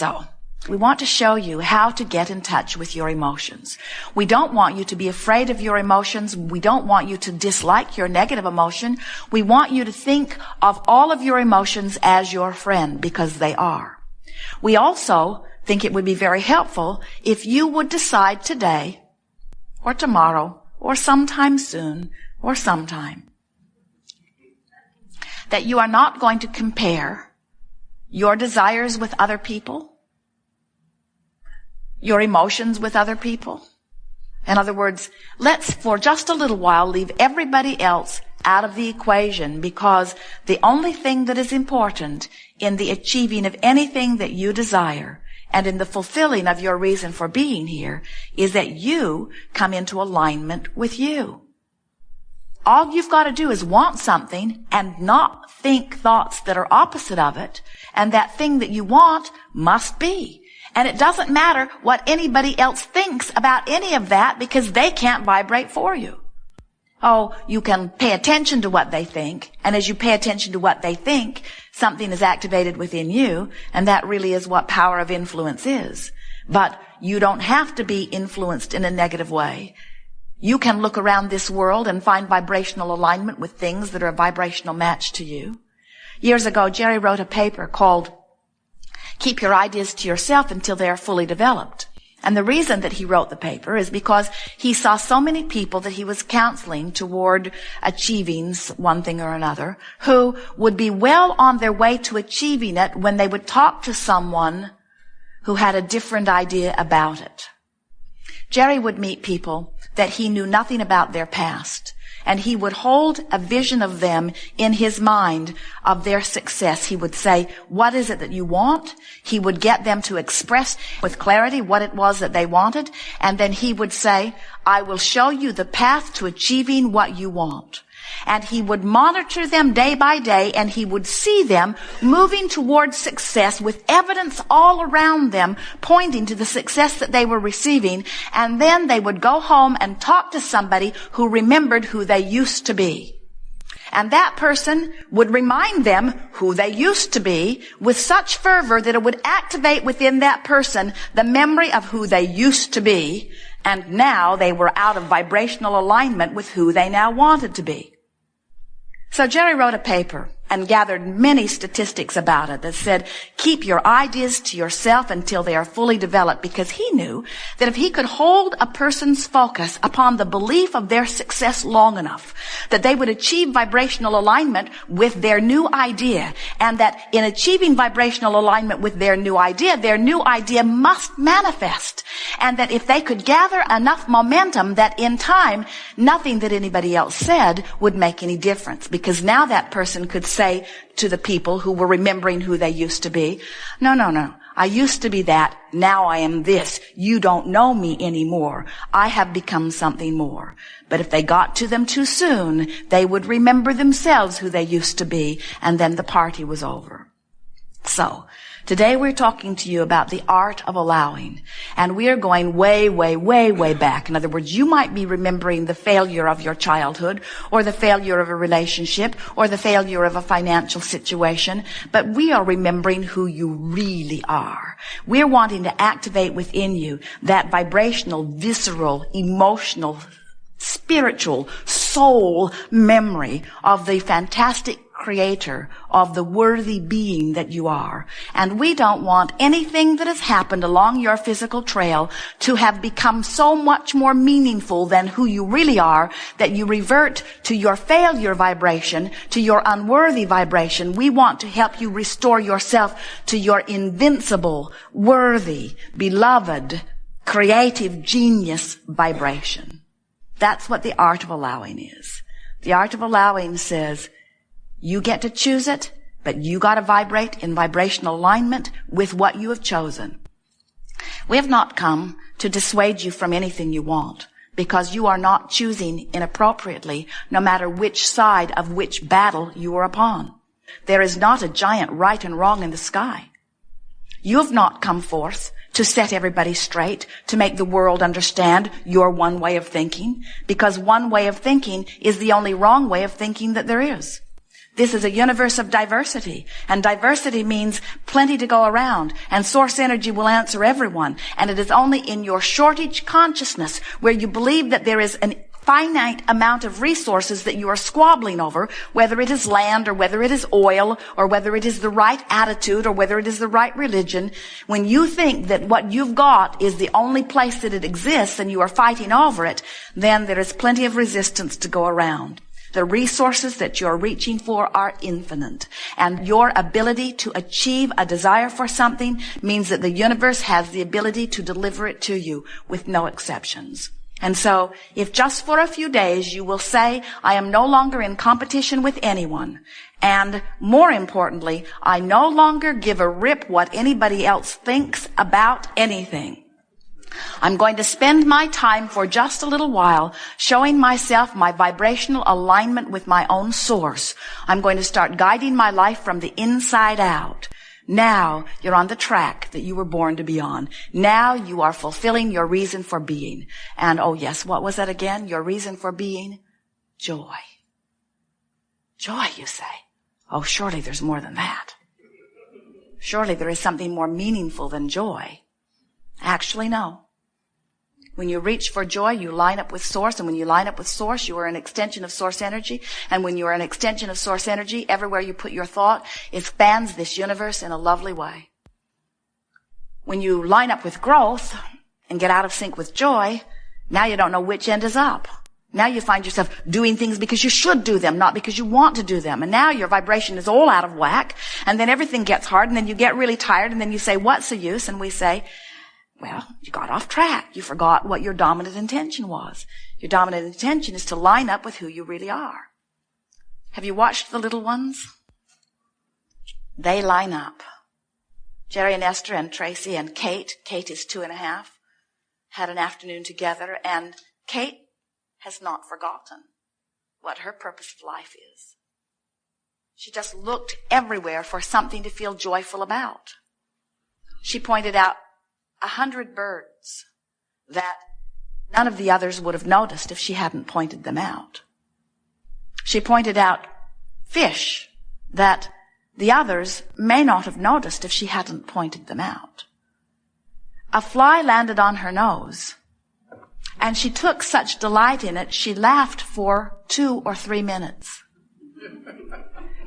So, we want to show you how to get in touch with your emotions. We don't want you to be afraid of your emotions. We don't want you to dislike your negative emotion. We want you to think of all of your emotions as your friend, because they are. We also think it would be very helpful if you would decide today, or tomorrow, or sometime soon, or sometime, that you are not going to compare your desires with other people, your emotions with other people. In other words, let's for just a little while leave everybody else out of the equation, because the only thing that is important in the achieving of anything that you desire and in the fulfilling of your reason for being here is that you come into alignment with you. All you've got to do is want something and not think thoughts that are opposite of it, and that thing that you want must be. And it doesn't matter what anybody else thinks about any of that, because they can't vibrate for you. Oh, you can pay attention to what they think, and as you pay attention to what they think, something is activated within you, and that really is what power of influence is. But you don't have to be influenced in a negative way. You can look around this world and find vibrational alignment with things that are a vibrational match to you. Years ago, Jerry wrote a paper called Keep Your Ideas to Yourself Until They Are Fully Developed. And the reason that he wrote the paper is because he saw so many people that he was counseling toward achieving one thing or another, who would be well on their way to achieving it when they would talk to someone who had a different idea about it. Jerry would meet people that he knew nothing about their past, and he would hold a vision of them in his mind of their success. He would say, what is it that you want? He would get them to express with clarity what it was that they wanted, and then he would say, I will show you the path to achieving what you want. And he would monitor them day by day, and he would see them moving towards success with evidence all around them pointing to the success that they were receiving. And then they would go home and talk to somebody who remembered who they used to be. And that person would remind them who they used to be with such fervor that it would activate within that person the memory of who they used to be. And now they were out of vibrational alignment with who they now wanted to be. So Jerry wrote a paper and gathered many statistics about it that said, keep your ideas to yourself until they are fully developed, because he knew that if he could hold a person's focus upon the belief of their success long enough, that they would achieve vibrational alignment with their new idea, and that in achieving vibrational alignment with their new idea must manifest, and that if they could gather enough momentum that in time, nothing that anybody else said would make any difference, because now that person could say to the people who were remembering who they used to be, no, I used to be that, now I am this. You don't know me anymore. I have become something more. But if they got to them too soon, they would remember themselves who they used to be, and then the party was over. So, today we're talking to you about the art of allowing, and we are going way, way, way, way back. In other words, you might be remembering the failure of your childhood, or the failure of a relationship, or the failure of a financial situation, but we are remembering who you really are. We're wanting to activate within you that vibrational, visceral, emotional, spiritual, soul memory of the fantastic creator, of the worthy being that you are. And we don't want anything that has happened along your physical trail to have become so much more meaningful than who you really are that you revert to your failure vibration, to your unworthy vibration. We want to help you restore yourself to your invincible, worthy, beloved, creative genius vibration. That's what the art of allowing is. The art of allowing says, you get to choose it, but you got to vibrate in vibrational alignment with what you have chosen. We have not come to dissuade you from anything you want, because you are not choosing inappropriately, no matter which side of which battle you are upon. There is not a giant right and wrong in the sky. You have not come forth to set everybody straight, to make the world understand your one way of thinking, because one way of thinking is the only wrong way of thinking that there is. This is a universe of diversity, and diversity means plenty to go around, and source energy will answer everyone. And it is only in your shortage consciousness where you believe that there is an finite amount of resources that you are squabbling over, whether it is land or whether it is oil or whether it is the right attitude or whether it is the right religion. When you think that what you've got is the only place that it exists and you are fighting over it, then there is plenty of resistance to go around. The resources that you're reaching for are infinite. And your ability to achieve a desire for something means that the universe has the ability to deliver it to you with no exceptions. And so, if just for a few days you will say, I am no longer in competition with anyone, and more importantly, I no longer give a rip what anybody else thinks about anything. I'm going to spend my time for just a little while showing myself my vibrational alignment with my own source. I'm going to start guiding my life from the inside out. Now you're on the track that you were born to be on. Now you are fulfilling your reason for being. And oh yes, what was that again? Your reason for being? Joy. Joy, you say. Oh, surely there's more than that. Surely there is something more meaningful than joy. Actually, no. When you reach for joy, you line up with source, and when you line up with source, you are an extension of source energy, and when you are an extension of source energy, everywhere you put your thought, it spans this universe in a lovely way. When you line up with growth and get out of sync with joy, now you don't know which end is up. Now you find yourself doing things because you should do them, not because you want to do them. And now your vibration is all out of whack, and then everything gets hard, and then you get really tired, and then you say, what's the use? And we say, well, you got off track. You forgot what your dominant intention was. Your dominant intention is to line up with who you really are. Have you watched the little ones? They line up. Jerry and Esther and Tracy and Kate is 2.5, had an afternoon together, and Kate has not forgotten what her purpose of life is. She just looked everywhere for something to feel joyful about. She pointed out 100 birds that none of the others would have noticed if she hadn't pointed them out. She pointed out fish that the others may not have noticed if she hadn't pointed them out. A fly landed on her nose, and she took such delight in it, she laughed for 2 or 3 minutes.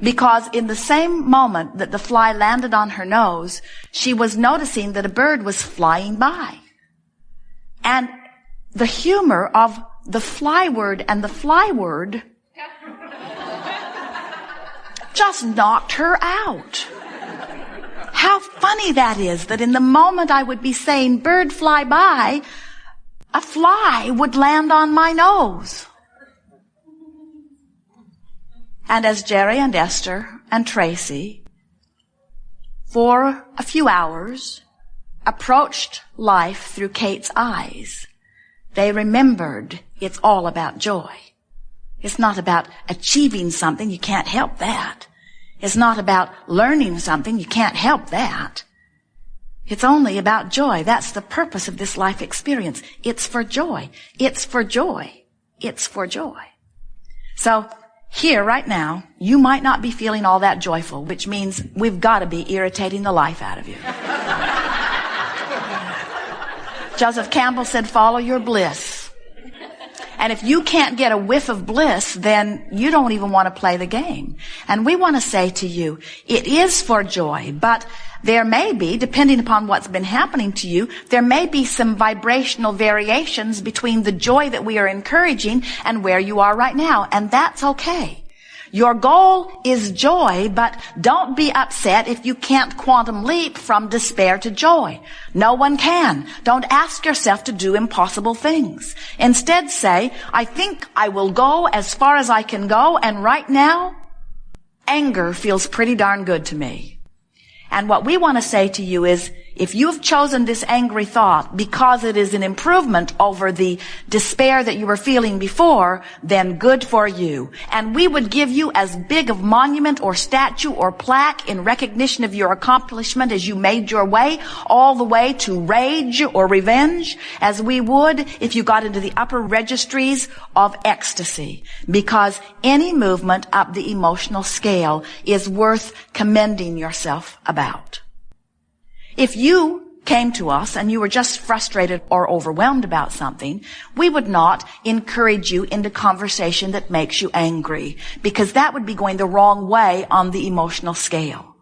Because in the same moment that the fly landed on her nose, she was noticing that a bird was flying by. And the humor of the fly word and the fly word just knocked her out. How funny that is, that in the moment I would be saying, bird fly by, a fly would land on my nose. And as Jerry and Esther and Tracy, for a few hours, approached life through Kate's eyes, they remembered it's all about joy. It's not about achieving something. You can't help that. It's not about learning something. You can't help that. It's only about joy. That's the purpose of this life experience. It's for joy. It's for joy. It's for joy. So, here, right now, you might not be feeling all that joyful, which means we've got to be irritating the life out of you. Joseph Campbell said, follow your bliss. And if you can't get a whiff of bliss, then you don't even want to play the game. And we want to say to you, it is for joy, but there may be, depending upon what's been happening to you, there may be some vibrational variations between the joy that we are encouraging and where you are right now. And that's okay. Your goal is joy, but don't be upset if you can't quantum leap from despair to joy. No one can. Don't ask yourself to do impossible things. Instead say, I think I will go as far as I can go, and right now, anger feels pretty darn good to me. And what we want to say to you is, If you have chosen this angry thought because it is an improvement over the despair that you were feeling before, then good for you. And we would give you as big of monument or statue or plaque in recognition of your accomplishment as you made your way all the way to rage or revenge as we would if you got into the upper registries of ecstasy. Because any movement up the emotional scale is worth commending yourself about. If you came to us and you were just frustrated or overwhelmed about something, we would not encourage you into conversation that makes you angry, because that would be going the wrong way on the emotional scale.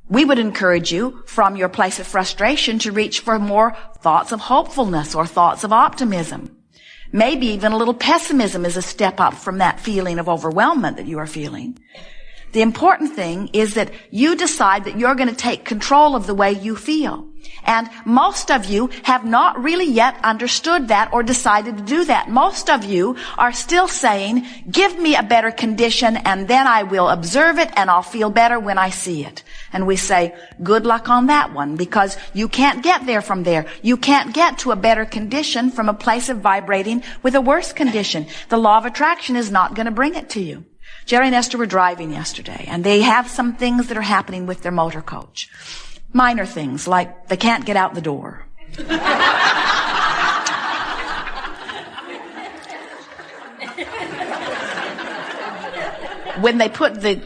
We would encourage you from your place of frustration to reach for more thoughts of hopefulness or thoughts of optimism. Maybe even a little pessimism is a step up from that feeling of overwhelmment that you are feeling. The important thing is that you decide that you're going to take control of the way you feel. And most of you have not really yet understood that or decided to do that. Most of you are still saying, give me a better condition and then I will observe it and I'll feel better when I see it. And we say, good luck on that one, because you can't get there from there. You can't get to a better condition from a place of vibrating with a worse condition. The law of attraction is not going to bring it to you. Jerry and Esther were driving yesterday, and they have some things that are happening with their motor coach. Minor things, like they can't get out the door. When they put the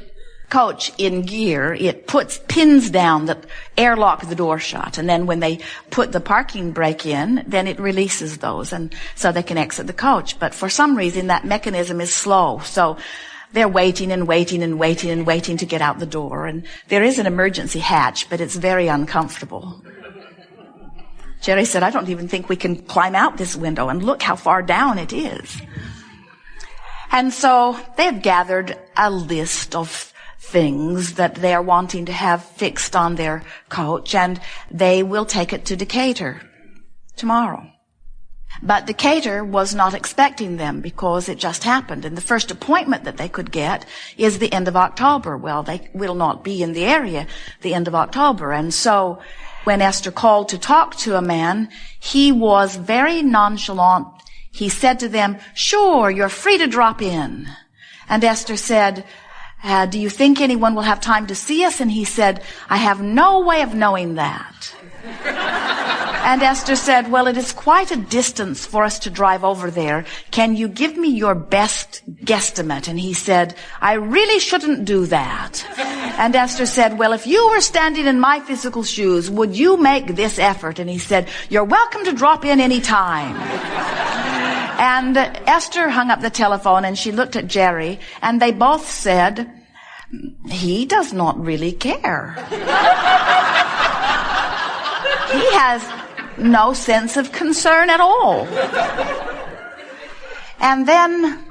coach in gear, it puts pins down that airlock the door shut. And then when they put the parking brake in, then it releases those, and so they can exit the coach. But for some reason, that mechanism is slow. So they're waiting and waiting and waiting and waiting to get out the door. And there is an emergency hatch, but it's very uncomfortable. Jerry said, I don't even think we can climb out this window, and look how far down it is. And so they've gathered a list of things that they are wanting to have fixed on their coach, and they will take it to Decatur tomorrow. But Decatur was not expecting them because it just happened. And the first appointment that they could get is the end of October. Well, they will not be in the area the end of October. And so when Esther called to talk to a man, he was very nonchalant. He said to them, sure, you're free to drop in. And Esther said, do you think anyone will have time to see us? And he said, I have no way of knowing that. And Esther said, well, it is quite a distance for us to drive over there. Can you give me your best guesstimate? And he said, I really shouldn't do that. And Esther said, well, if you were standing in my physical shoes, would you make this effort? And he said, you're welcome to drop in any time. And Esther hung up the telephone and she looked at Jerry, and they both said, he does not really care. He has no sense of concern at all. And then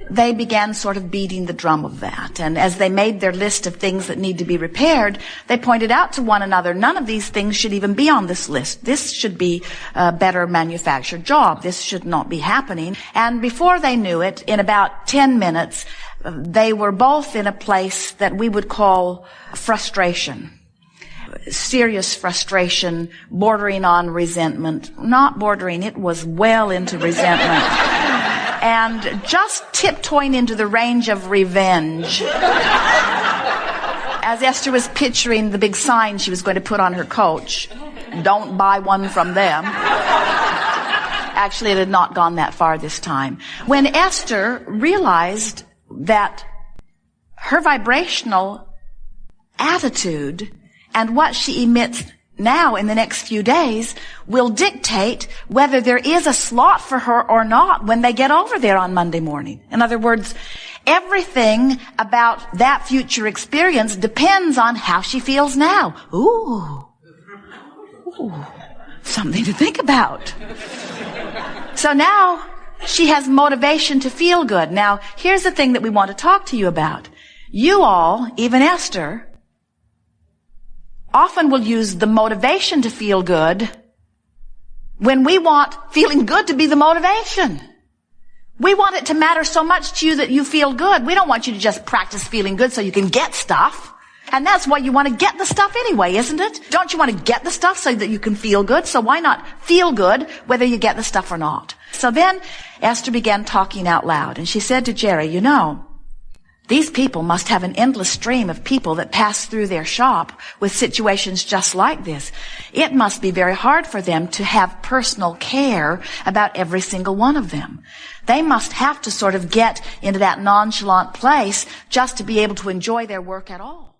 they began sort of beating the drum of that. And as they made their list of things that need to be repaired, they pointed out to one another, none of these things should even be on this list. This should be a better manufactured job. This should not be happening. And before they knew it, in about 10 minutes, they were both in a place that we would call frustration. Serious frustration, bordering on resentment. Not bordering, it was well into resentment. And just tiptoeing into the range of revenge. As Esther was picturing the big sign she was going to put on her coach, don't buy one from them. Actually, it had not gone that far this time. When Esther realized that her vibrational attitude and what she emits now in the next few days will dictate whether there is a slot for her or not when they get over there on Monday morning. In other words, everything about that future experience depends on how she feels now. Ooh, something to think about. So now she has motivation to feel good. Now, here's the thing that we want to talk to you about. You all, even Esther, often will use the motivation to feel good when we want feeling good to be the motivation. We want it to matter so much to you that you feel good. We don't want you to just practice feeling good so you can get stuff. And that's why you want to get the stuff anyway, isn't it? Don't you want to get the stuff so that you can feel good? So why not feel good whether you get the stuff or not? So then Esther began talking out loud, and she said to Jerry, you know, these people must have an endless stream of people that pass through their shop with situations just like this. It must be very hard for them to have personal care about every single one of them. They must have to sort of get into that nonchalant place just to be able to enjoy their work at all.